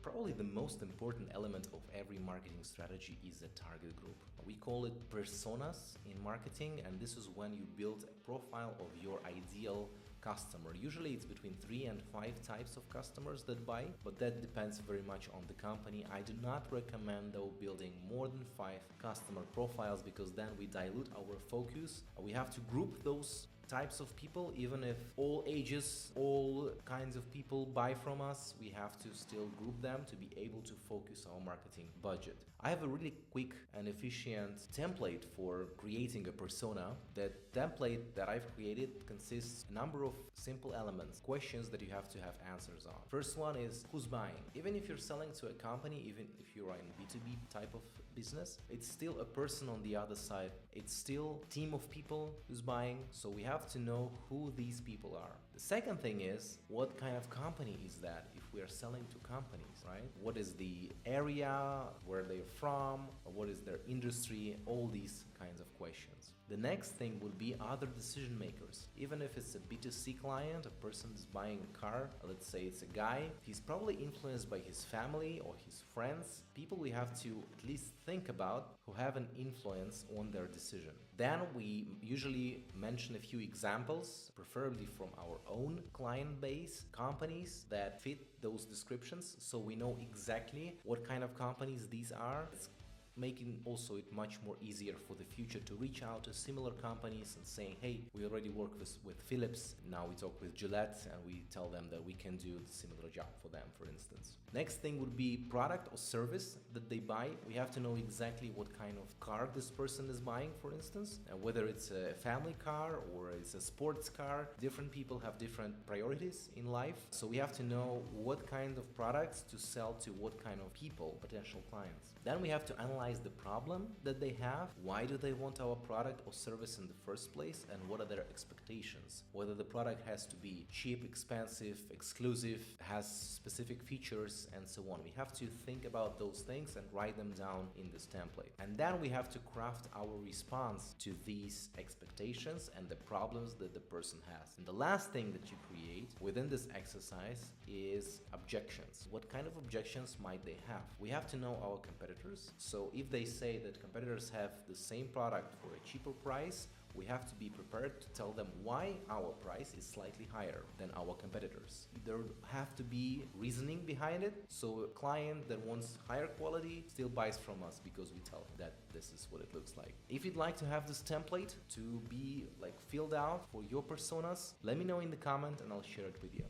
Probably the most important element of every marketing strategy is a target group. We call it personas in marketing, and this is when you build a profile of your ideal customer. Usually it's between 3 and 5 types of customers that buy, but that depends very much on the company. I do not recommend though building more than 5 customer profiles, because then we dilute our focus. We have to group those types of people. Even if all ages, all kinds of people buy from us, we have to still group them to be able to focus our marketing budget. I have a really quick and efficient template for creating a persona. That template that I've created consists a number of simple elements, questions that you have to have answers on. First one is who's buying. Even if you're selling to a company, even if you're in B2B type of business, it's still a person on the other side. It's still a team of people who's buying, so we have to know who these people are. The second thing is, what kind of company is that if we are selling to companies, right? What is the area, where they're from, what is their industry, all these kinds of questions. The next thing would be other decision makers. Even if it's a B2C client, a person is buying a car, let's say it's a guy, he's probably influenced by his family or his friends, people we have to at least think about who have an influence on their decision. Then we usually mention a few examples, preferably from our own client base, companies that fit those descriptions, so we know exactly what kind of companies these are. It's making also it much more easier for the future to reach out to similar companies and saying, hey, we already work with Philips, now we talk with Gillette, and we tell them that we can do a similar job for them, for instance. Next thing would be product or service that they buy. We have to know exactly what kind of car this person is buying, for instance, and whether it's a family car or it's a sports car. Different people have different priorities in life, so we have to know what kind of products to sell to what kind of people, potential clients. Then we have to analyze the problem that they have. Why do they want our product or service in the first place, and what are their expectations? Whether the product has to be cheap, expensive, exclusive, has specific features, and so on. We have to think about those things and write them down in this template. And then we have to craft our response to these expectations and the problems that the person has. And the last thing that you create within this exercise is objections. What kind of objections might they have? We have to know our competitors. So if they say that competitors have the same product for a cheaper price, we have to be prepared to tell them why our price is slightly higher than our competitors. There have to be reasoning behind it, so a client that wants higher quality still buys from us because we tell him that this is what it looks like. If you'd like to have this template to be filled out for your personas, let me know in the comment and I'll share it with you.